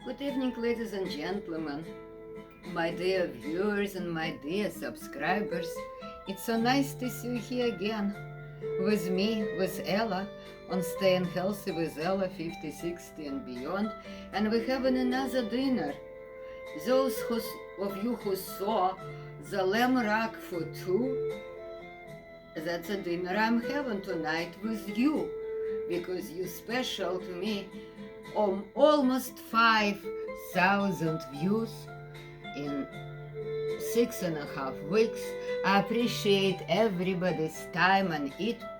Good evening, ladies and gentlemen, my dear viewers and my dear subscribers. It's so nice to see you here again with me, with Ella, on Staying Healthy with Ella 50, 60 and beyond. And we're having another dinner. Those of you who saw the lamb rack for two, that's a dinner I'm having tonight with you, because you're special to me. Almost 5,000 views in 6.5 weeks. I appreciate everybody's time and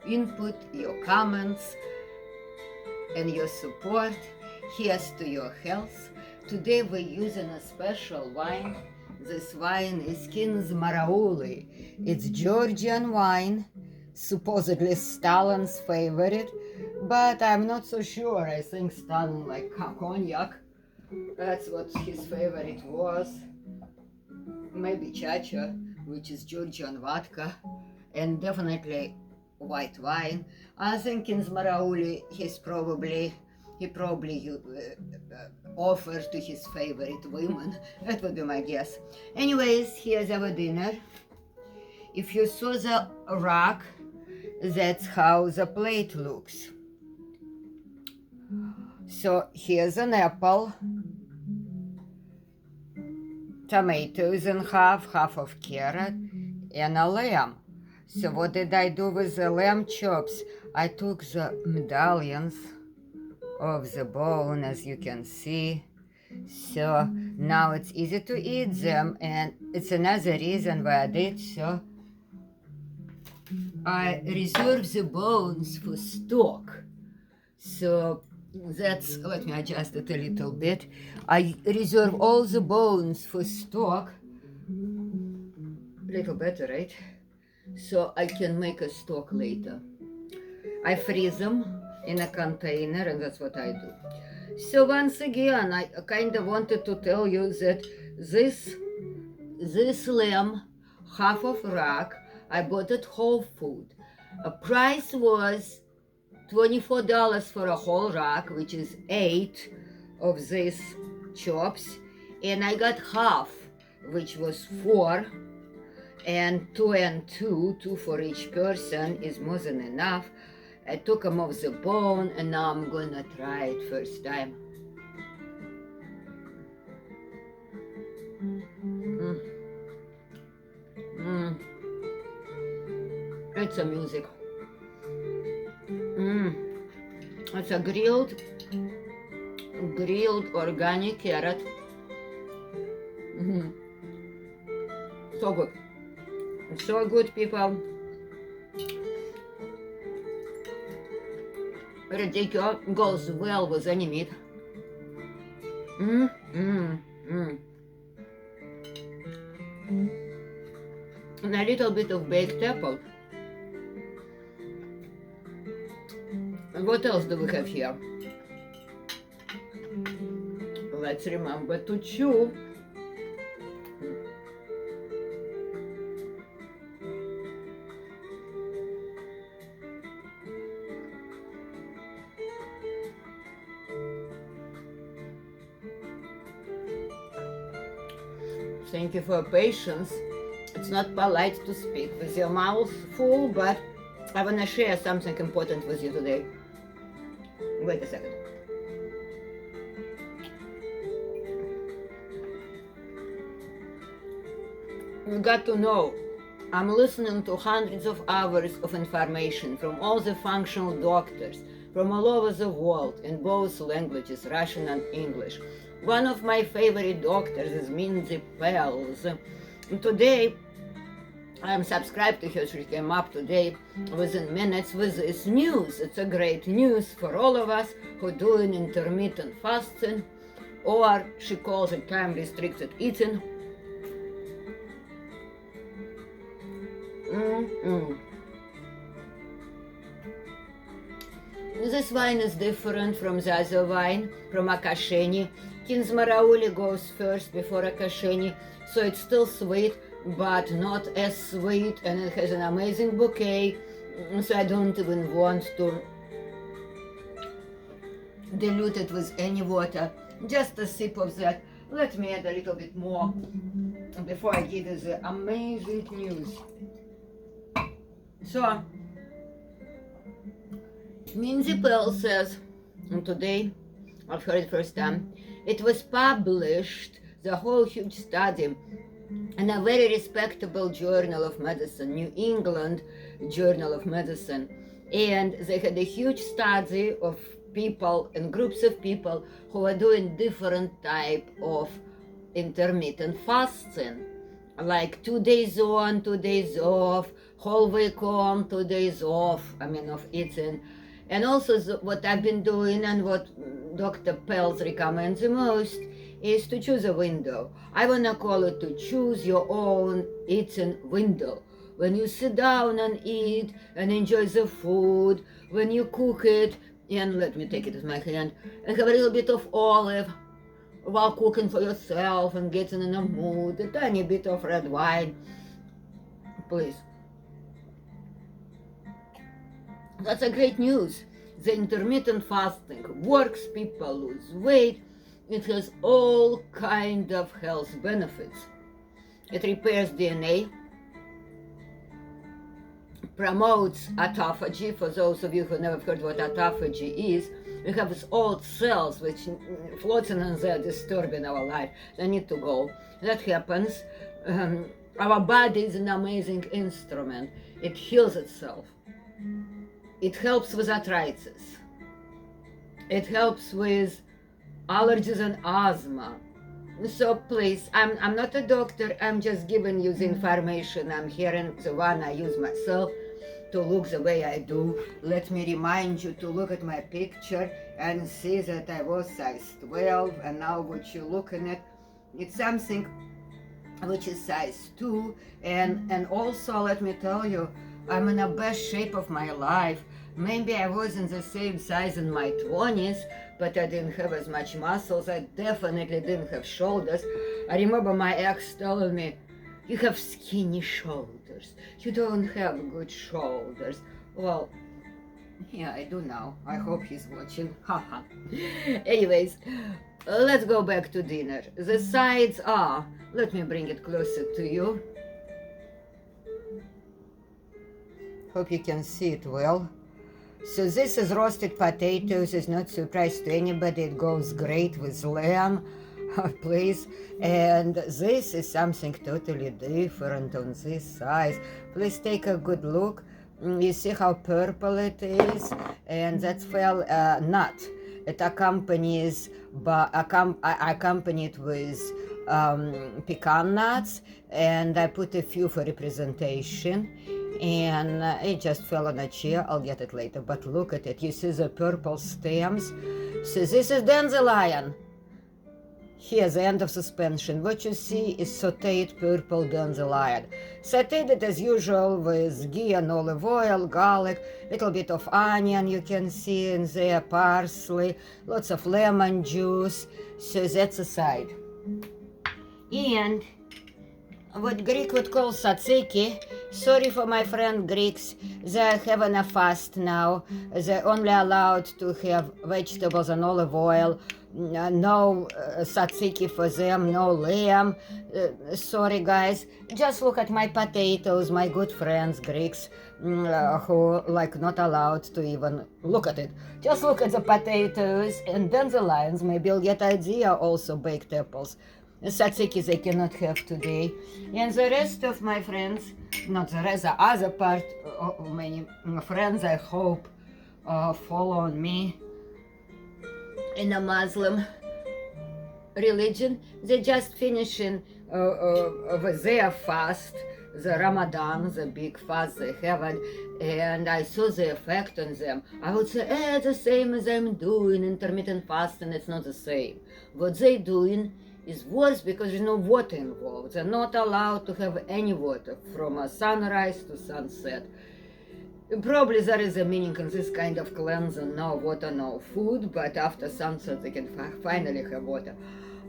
input, your comments and your support. Here's to your health. Today we're using a special wine. This wine is G Inspirational. It's Georgian wine, supposedly Stalin's favorite, but I'm not so sure. I think Stalin like cognac. That's what his favorite was. Maybe Chacha, which is Georgian vodka, and definitely white wine. I think in Zmarauli he probably offered to his favorite women. That would be my guess. Anyways, here's our dinner. If you saw the rack, that's how the plate looks. So here's an apple, tomatoes in half of carrot, and a lamb. So what did I do with the lamb chops? I took the medallions of the bone, as you can see. So now it's easy to eat them, and it's another reason why I did so. I reserve the bones for stock. So that's, let me adjust it a little bit. I reserve all the bones for stock. A little better, right? So I can make a stock later. I freeze them in a container, and that's what I do. So once again, I kind of wanted to tell you that this lamb, half of rack, I bought at Whole Foods. A price was $24 for a whole rack, which is 8 of these chops, and I got half, which was 4, and 2 and 2 for each person is more than enough. I took them off the bone, and now I'm gonna try it first time. It's a music. It's a grilled organic carrot. So good. So good, people. Rediccio goes well with any meat. And a little bit of baked apple. And what else do we have here? Let's remember to chew. Thank you for your patience. It's not polite to speak with your mouth full, but I want to share something important with you today. Wait a second. You got to know, I'm listening to hundreds of hours of information from all the functional doctors from all over the world in both languages, Russian and English. One of my favorite doctors is Minzy Pels. And today, I'm subscribed to her. She came up today within minutes with this news. It's a great news for all of us who are doing intermittent fasting, or she calls it time-restricted eating. This wine is different from the other wine, from Akasheni. G Inspirational goes first before Akasheni, so it's still sweet, but not as sweet, and it has an amazing bouquet, so I don't even want to dilute it with any water. Just a sip of that. Let me add a little bit more before I give you the amazing news. So, Minzy Pearl says, and today I've heard it first time, it was published, the whole huge study, in a very respectable journal of medicine, New England Journal of Medicine. And they had a huge study of people and groups of people who are doing different type of intermittent fasting, like 2 days on, 2 days off, whole week on, 2 days off, of eating. And also what I've been doing and what Dr. Pelz recommends the most is to choose a window. I want to call it to choose your own eating window. When you sit down and eat and enjoy the food, when you cook it, and let me take it with my hand, and have a little bit of olive while cooking for yourself and getting in a mood, a tiny bit of red wine, please. That's a great news. The intermittent fasting works, people lose weight. It has all kind of health benefits. It repairs DNA, promotes autophagy. For those of you who never heard what autophagy is, we have these old cells which floating in there disturbing our life. They need to go. That happens. Our body is an amazing instrument. It heals itself. It helps with arthritis. It helps with allergies and asthma. So please, I'm not a doctor, I'm just giving you the information I'm hearing, the one I use myself to look the way I do. Let me remind you to look at my picture and see that I was size 12, and now what you're looking at, it's something which is size 2, and also let me tell you, I'm in the best shape of my life. Maybe I wasn't the same size in my 20s, but I didn't have as much muscles. I definitely didn't have shoulders. I remember my ex telling me, you have skinny shoulders. You don't have good shoulders. Well, yeah, I do now. I hope he's watching. Haha. Anyways, let's go back to dinner. The sides are, let me bring it closer to you. Hope you can see it well. So this is roasted potatoes. It's not a surprise to anybody. It goes great with lamb, please. And this is something totally different on this side. Please take a good look. You see how purple it is? And that's nut. It accompanied with pecan nuts, and I put a few for representation. And it just fell on a chair. I'll get it later, but look at it. You see the purple stems? So this is dandelion. Here's the end of suspension. What you see is sauteed purple dandelion. Sauteed it as usual with ghee and olive oil, garlic, little bit of onion you can see in there, parsley, lots of lemon juice. So that's a side. And what Greek would call tzatziki. Sorry for my friend Greeks, they're having a fast now. They're only allowed to have vegetables and olive oil. No tzatziki for them, no lamb. Sorry guys, just look at my potatoes, my good friends Greeks, who not allowed to even look at it. Just look at the potatoes and dandelions. Maybe you'll get idea. Also baked apples. Tzatziki they cannot have today. And the rest of my friends, not the rest, the other part of many friends, I hope, follow me in a Muslim religion. They're just finishing with their fast, the Ramadan, the big fast they have, and I saw the effect on them. I would say, the same as I'm doing intermittent fasting. It's not the same. What they're doing is worse because there's no water involved. They're not allowed to have any water from a sunrise to sunset. Probably there is a meaning in this kind of cleansing, no water, no food, but after sunset they can finally have water.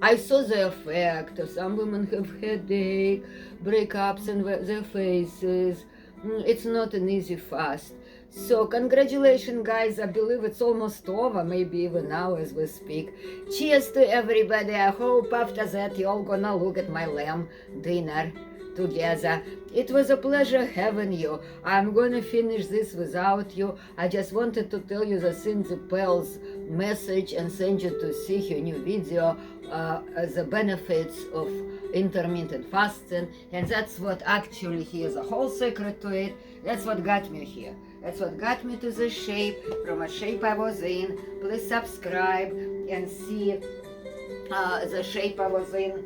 I saw the effect. Some women have headache, breakups in their faces. It's not an easy fast. So congratulations, guys. I believe it's almost over, maybe even now as we speak. Cheers to everybody. I hope after that you all gonna look at my lamb dinner together. It was a pleasure having you. I'm gonna finish this without you. I just wanted to tell you the Cindy Pell's message and send you to see her new video, the benefits of intermittent fasting, and that's what actually here's a whole secret to it. That's what got me here. That's what got me to the shape, from a shape I was in. Please subscribe and see the shape I was in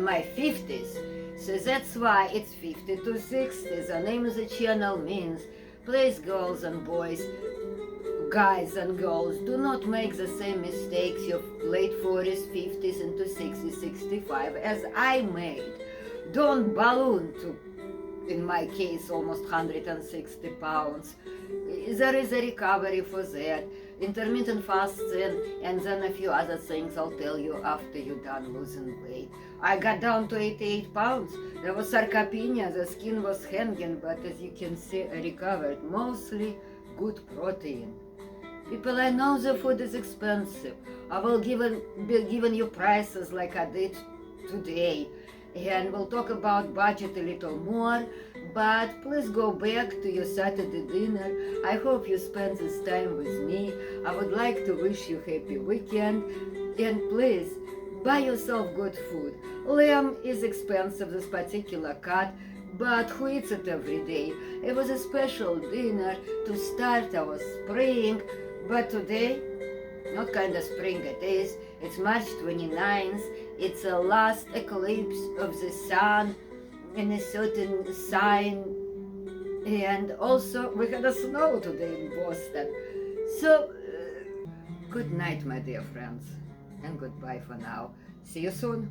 my 50s. So that's why it's 50 to 60. The name of the channel means, please, girls and boys, guys and girls, do not make the same mistakes of late 40s, 50s into 60s, 65 as I made. Don't balloon to, in my case, almost 160 pounds. There is a recovery for that. Intermittent fasting, and then a few other things I'll tell you after you're done losing weight. I got down to 88 pounds. There was sarcopenia, the skin was hanging, but as you can see, I recovered. Mostly good protein. People, I know the food is expensive. I will be giving you prices like I did today. And we'll talk about budget a little more, but please go back to your Saturday dinner. I hope you spend this time with me. I would like to wish you happy weekend, and please buy yourself good food. Lamb is expensive, this particular cut, but who eats it every day? It was a special dinner to start our spring, but today, not kind of spring it is, it's March 29th, it's the last eclipse of the sun in a certain sign, and also we had a snow today in Boston. So, good night, my dear friends, and goodbye for now. See you soon.